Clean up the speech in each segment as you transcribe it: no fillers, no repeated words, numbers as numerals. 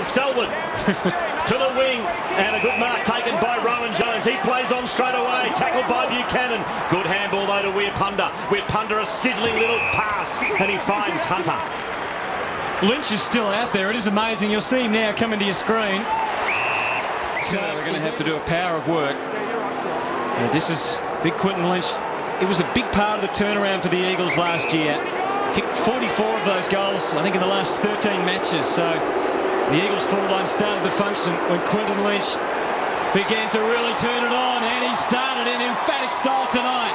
Selwood to the wing, and a good mark taken by Rowan Jones. He plays on straight away, tackled by Buchanan. Good handball though to Weirpunda. Weirpunda, a sizzling little pass, and he finds Hunter. Lynch is still out there. It is amazing. You'll see him now coming to your screen. So they're going to have to do a power of work. Now, this is big Quinton Lynch. It was a big part of the turnaround for the Eagles last year. Kicked 44 of those goals, I think, in the last 13 matches. So the Eagles forward line started to function when Quinton Lynch began to really turn it on, and he started in emphatic style tonight.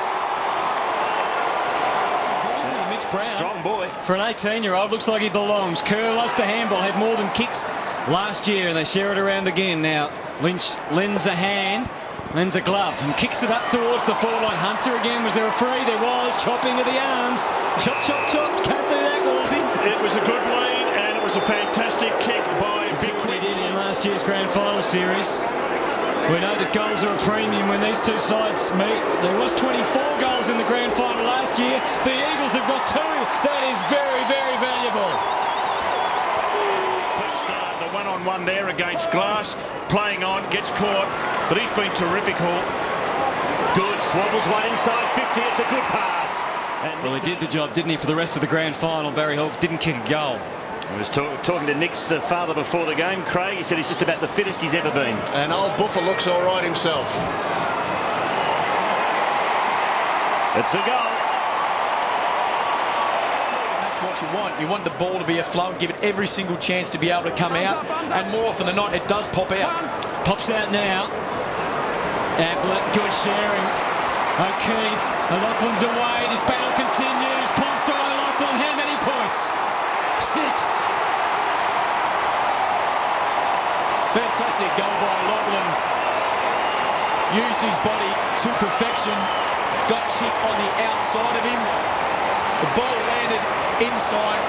Strong boy. For an 18-year-old, looks like he belongs. Kerr loves to handball, had more than kicks last year, and they share it around again. Now, Lynch lends a hand, lends a glove, and kicks it up towards the forward line. Hunter again. Was there a free? There was. Chopping of the arms. Chop, chop, chop. Can't do that, Woolsey. It was a good lead, and it was a fantastic kick by Big Quinton in last year's grand final series. We know that goals are a premium when these two sides meet. There was 24 goals in the grand final last year. The Eagles have got 2. That is very, very valuable. The one-on-one there against Glass, playing on, gets caught, but he's been terrific, Hall. Good, swabbles one inside 50. It's a good pass. Well, he did the job, didn't he, for the rest of the grand final. Barry Hall didn't kick a goal. I was talking to Nick's father before the game, Craig. He said he's just about the fittest he's ever been. And old Buffer looks all right himself. It's a goal. That's what you want. You want the ball to be afloat, give it every single chance to be able to come out. And more often than not, it does pop out. Pops out now. Ablett, good sharing. O'Keefe, O'Loughlin's away. This battle continues. Points to O'Loughlin. How many points? 6. Fantastic goal by O'Loughlin. Used his body to perfection. Got Chick on the outside of him. The ball landed inside.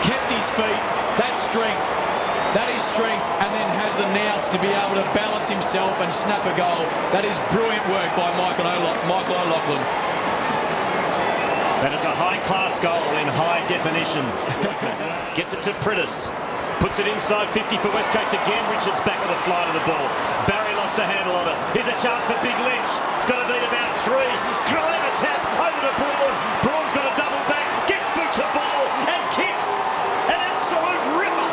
Kept his feet. That's strength. That is strength, and then has the nous to be able to balance himself and snap a goal. That is brilliant work by Michael O'Loughlin. That is a high-class goal in high definition. Gets it to Prittis. Puts it inside 50 for West Coast again. Richards back with a fly to the ball. Barry lost a handle on it. Here's a chance for Big Lynch. It's going to need about 3. Clever tap over to Braun. Braun's got a double back. Gets boot to ball and kicks. An absolute ripper.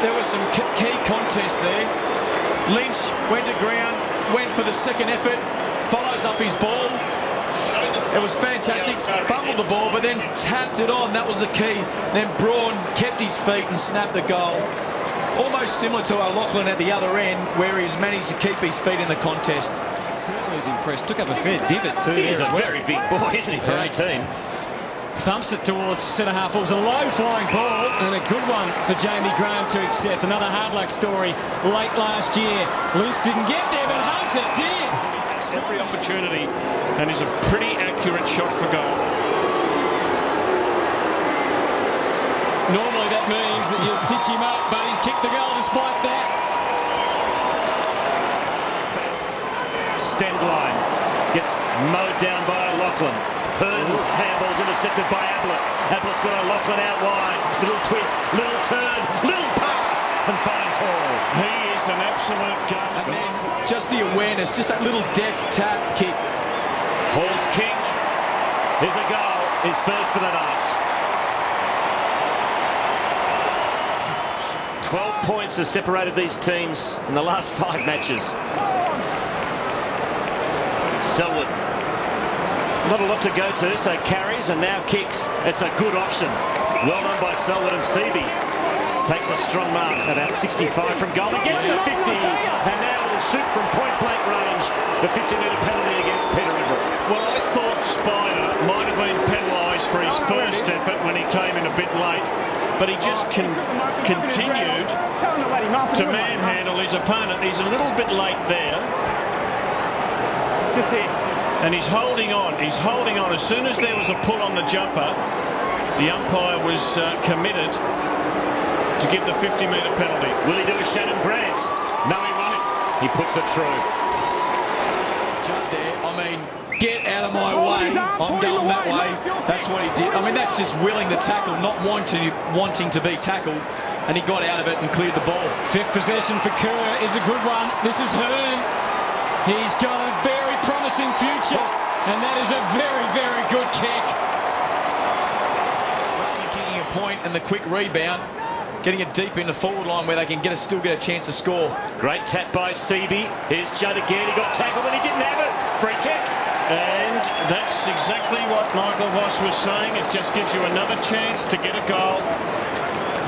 There was some key contests there. Lynch went to ground, went for the second effort, follows up his ball. It was fantastic. Fumbled the ball, but then tapped it on. That was the key. Then Braun kept his feet and snapped the goal. Almost similar to O'Loughlin at the other end, where he's managed to keep his feet in the contest. Certainly was impressed. Took up a fair divot too. He is a very big boy, isn't he, for 18? Thumps it towards centre half. It was a low-flying ball and a good one for Jamie Graham to accept. Another hard luck story late last year. Lynch didn't get there, but Hunter did. Every opportunity, and is a pretty accurate shot for goal. Normally that means that you stitch him up, but he's kicked the goal despite that. Stendline gets mowed down by O'Loughlin. Hearns handballs intercepted by Ablett. Ablett's got O'Loughlin out wide. Little twist, little turn, little pass, and finds Hall. He is an absolute gun. And then just the awareness, just that little deft tap kick. Hall's kick is a goal. His first for the night. 12 points has separated these teams in the last 5 matches. Selwood. Not a lot to go to, so carries and now kicks. It's a good option. Well done by Selwood, and Seaby takes a strong mark, about 65 from goal. He gets the 50, and now will shoot from point-blank range. The 50-metre penalty against Peter Everett. Well, I thought Spider might have been penalised for his first effort when he came in a bit late, but he just continued to manhandle his opponent. He's a little bit late there. And he's holding on. He's holding on. As soon as there was a pull on the jumper, the umpire was committed to give the 50-metre penalty. Will he do a Shannon Grant? No, he won't. He puts it through. Jump there. I mean, get out of my way. I'm going that way. That's what he did. I mean, that's just willing the tackle, not wanting to be tackled. And he got out of it and cleared the ball. Fifth possession for Kerr is a good one. This is Hearn. He's got a very promising future. And that is a very, very good kick. Kicking a point and the quick rebound. Getting it deep in the forward line where they can still get a chance to score. Great tap by Seaby. Here's Judd again. He got tackled when he didn't have it. Free kick. And that's exactly what Michael Voss was saying. It just gives you another chance to get a goal.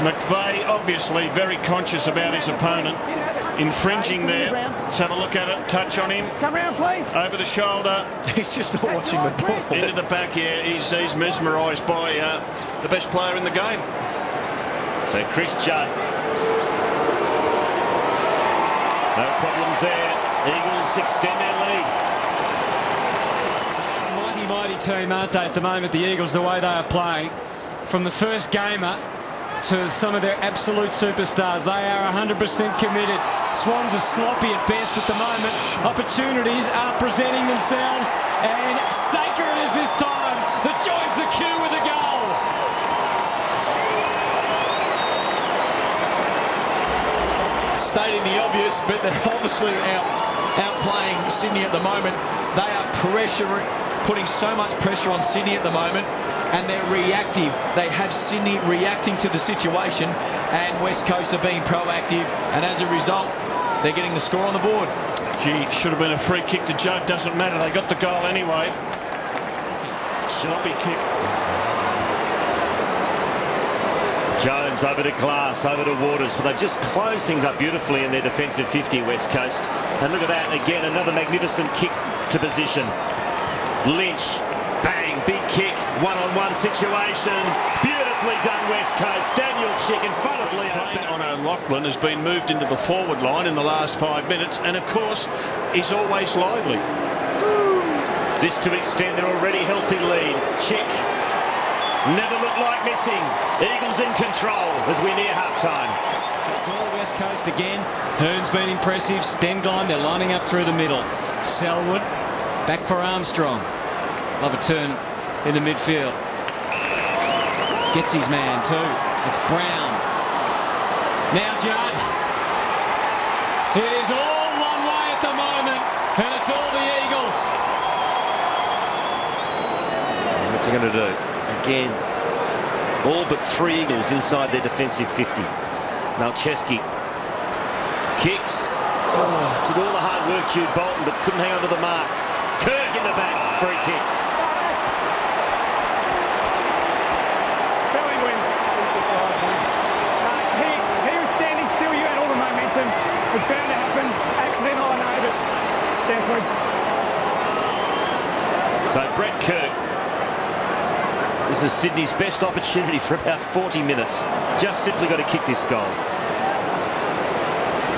McVeigh obviously very conscious about his opponent. Infringing there. Let's have a look at it. Touch on him. Come round, please. Over the shoulder. He's just not watching the ball. Into the back, yeah. He's mesmerised by the best player in the game. So Chris Judd. No problems there. Eagles extend their lead. Mighty team, aren't they, at the moment, the Eagles, the way they are playing. From the first gamer to some of their absolute superstars. They are 100% committed. Swans are sloppy at best at the moment. Opportunities are presenting themselves. And Staker it is this time that joins the queue with a goal. Stating the obvious, but they're obviously outplaying Sydney at the moment. They are putting so much pressure on Sydney at the moment, and they're reactive. They have Sydney reacting to the situation, and West Coast are being proactive, and as a result, they're getting the score on the board. Gee, should have been a free kick to Judd. Doesn't matter. They got the goal anyway. Sloppy kick. Jones over to Glass, over to Waters. But they've just closed things up beautifully in their defensive 50, West Coast. And look at that, again, another magnificent kick to position. Lynch, bang, big kick, one-on-one situation. Beautifully done, West Coast. Daniel Chick in front of Leo. On O'Loughlin has been moved into the forward line in the last 5 minutes, and of course, he's always lively. This to extend their already healthy lead. Chick. Never looked like missing. Eagles in control as we near half-time. It's all West Coast again. Hearn's been impressive. Stenglein, they're lining up through the middle. Selwood, back for Armstrong. Love a turn in the midfield. Gets his man too. It's Brown. Now Judd. It is all one way at the moment, and it's all the Eagles. What's he going to do? Again, all but 3 Eagles inside their defensive 50. Malcheski kicks. Oh, did all the hard work, Jude Bolton, but couldn't hang on to the mark. Kirk in the back, free kick. He was standing still. You had all the momentum. It was bound to happen. Accidental, I know, but stand through. So Brett Kirk. This is Sydney's best opportunity for about 40 minutes. Just simply got to kick this goal.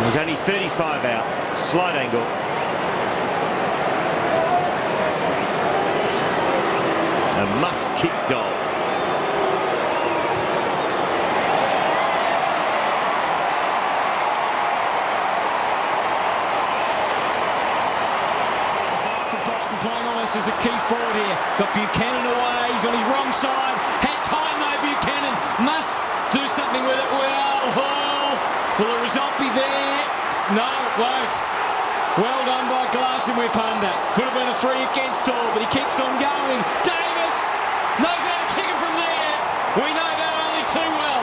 He's only 35 out. Slight angle. A must-kick goal. Playing almost as a key forward here. Got Buchanan away. He's on his wrong side. Had time though, Buchanan. Must do something with it. Well, Hall. Will the result be there? No, it won't. Well done by Glass and Wipunda. Could have been a free against all, but he keeps on going. Davis knows how to kick him from there. We know that only too well.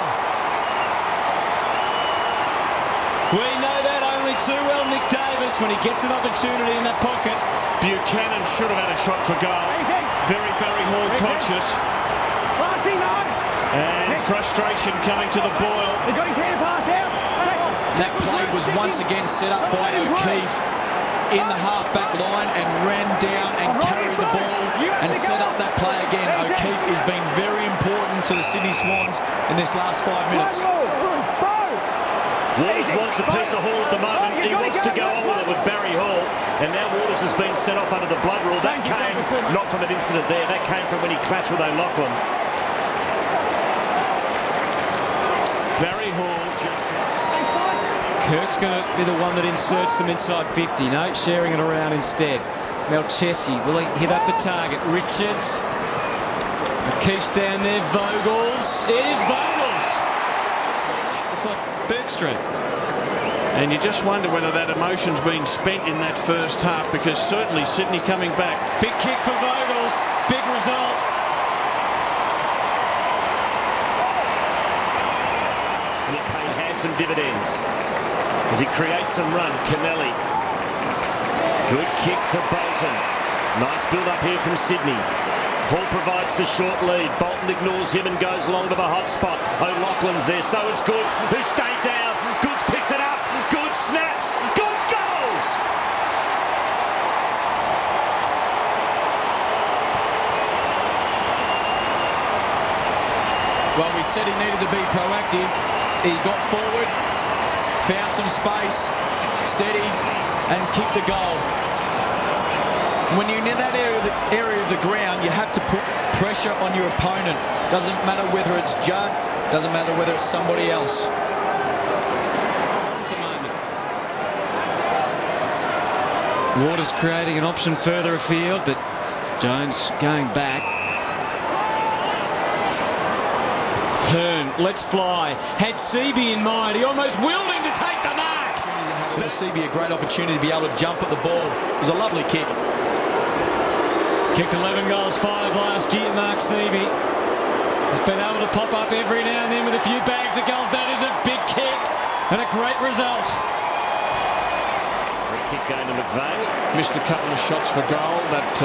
We know that only too well, Nick Davis, when he gets an opportunity in that pocket. Buchanan should have had a shot for goal. Very Barry Hall conscious. And frustration coming to the boil. He got his hand pass out. That play was once again set up by O'Keefe in the half-back line and ran down and carried the ball and set up that play again. O'Keefe has been very important to the Sydney Swans in this last 5 minutes. Waters wants a piece of Hall at the moment. He wants to go on with it with Barry Hall. And now Waters has been sent off under the blood rule. That came not from an incident there. That came from when he clashed with O'Loughlin. Barry Hall just... Kirk's going to be the one that inserts them inside 50. No, sharing it around instead. Melchesi, will he hit up the target? Richards. O'Keefe's down there. Vogels. It is Vogels. It's like Bergstrom. And you just wonder whether that emotion's been spent in that first half, because certainly Sydney coming back. Big kick for Vogels. Big result. And it paid handsome dividends as he creates some run. Kennelly. Good kick to Bolton. Nice build up here from Sydney. Hall provides the short lead. Bolton ignores him and goes along to the hot spot. O'Loughlin's there. So is Goods, who stayed down. Goods picks it up. Goods snaps. Goods goals. Well, we said he needed to be proactive. He got forward, found some space, steadied, and kicked the goal. When you're near that area of the ground, you have to put pressure on your opponent. Doesn't matter whether it's Judd, doesn't matter whether it's somebody else. Waters creating an option further afield, but Jones going back. Hearn, let's fly. Had Seaby in mind. He almost willed him to take the mark. For Seaby, a great opportunity to be able to jump at the ball. It was a lovely kick. Kicked 11 goals, 5 last year, Mark Seaby. Has been able to pop up every now and then with a few bags of goals. That is a big kick and a great result. Free kick going to McVeigh. Missed a couple of shots for goal. That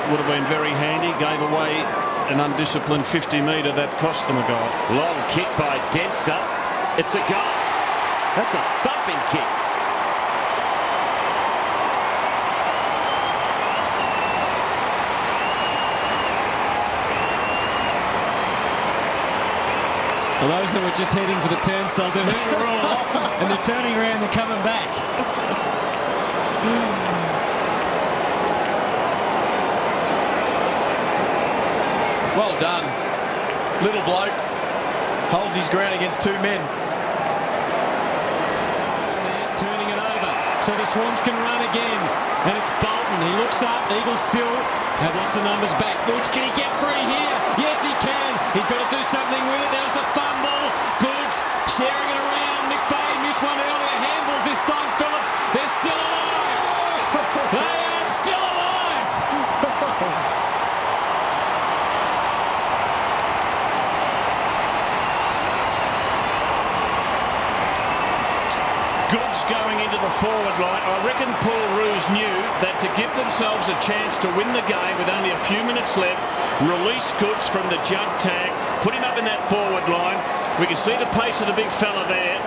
would have been very handy. Gave away an undisciplined 50-metre that cost them a goal. Long kick by Dempster. It's a goal. That's a thumping kick. For those that were just heading for the turnstiles, they've heard a roar and they're turning around and coming back. Well done. Little bloke holds his ground against two men. Turning it over so the Swans can run again. And it's Bolton. He looks up. Eagles still have lots of numbers back. Goods, can he get free here? Yes, he can. He's got to do something with it. There's the fumble. Goods sharing it around. McVeigh missed one earlier. Handballs this time. Phillips. They're still alive. They are still alive. Goods going into the forward line. I reckon Paul Roos knew that to give themselves a chance to win the game with only a few minutes left, release Goods from the Judd tag, put him up in that forward line. We can see the pace of the big fella there,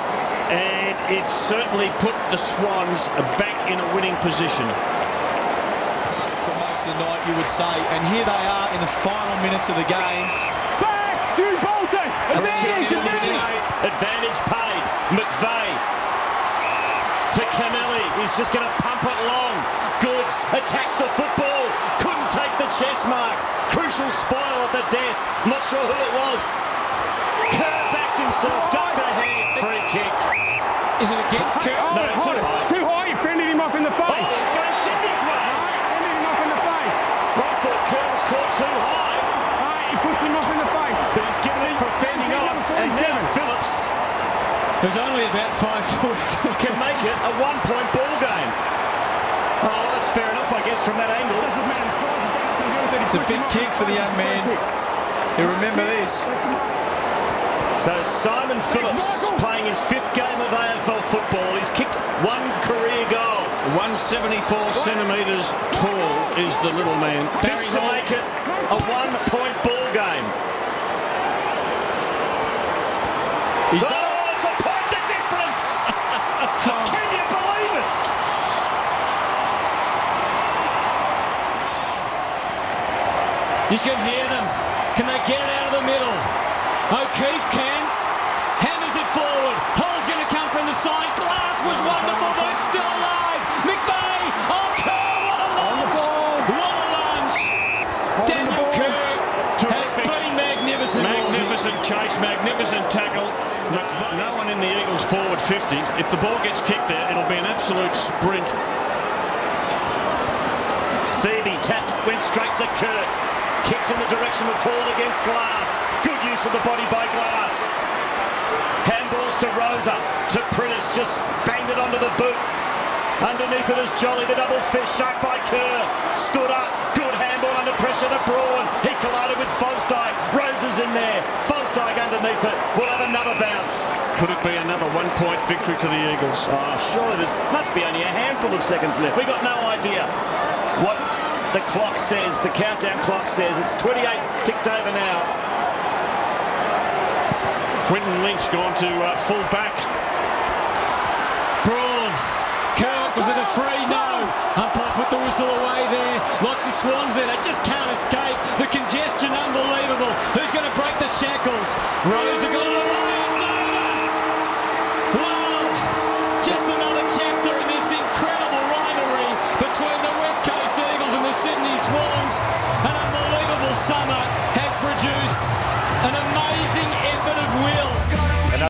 and it certainly put the Swans back in a winning position. For most of the night, you would say, and here they are in the final minutes of the game. Back to Bolton. Advantage paid. McVeigh to Kennelly. He's just going to pump it long. Goods attacks the football. Couldn't take the chest mark. Crucial spoil at the death. Not sure who it was. Kerr backs himself. Ducked ahead. Free kick. Is it against Kerr? No, too high. Too high. He fended him off in the Oh, face. it's going Sydney's way. Fended him off in the face. I thought Kerr was caught too high. He pushed him off in the face. But he's given it for fending off. And now Phillips Who's only about 5 foot. can make it a one-point ball game. Oh, that's fair enough, I guess, from that angle. It's a big kick for the young man. You remember this. So Simon Phillips playing his 5th game of AFL football. He's kicked 1 career goal. 174 centimetres tall is the little man. This to make it a one-point ball game. He's done it. Oh, it's a point the difference! Can you believe it? You can hear them. Can they get it out of the middle? O'Keefe can. Hammers it forward. Hall's going to come from the side. Glass was wonderful, but it's still alive. McVeigh. Oh, Kerr, what a lunge. What a lunge. Daniel Kerr has been magnificent. Magnificent chase, magnificent tackle. No one in the Eagles forward 50. If the ball gets kicked there, it'll be an absolute sprint. Seaby tapped, went straight to Kirk. Kicks in the direction of Hall against Glass. Good use of the body by Glass. Handballs to Rosa. To Prentice, just banged it onto the boot. Underneath it is Jolly, the double fist shot by Kerr. Stood up, good handball under pressure to Braun. He collided with Fosdyke. Rosa's in there. Fosdyke underneath it. We'll have another bounce. Could it be another 1-point victory to the Eagles? Oh, surely there must be only a handful of seconds left. We've got no idea what the clock says, the countdown clock says. It's 28 ticked over now. Quinton Lynch gone to full back. Braun. Kirk, was it a free? No. Umpire put the whistle away there. Lots of swans there. They just can't escape. The congestion, unbelievable. Who's going to break the shackles?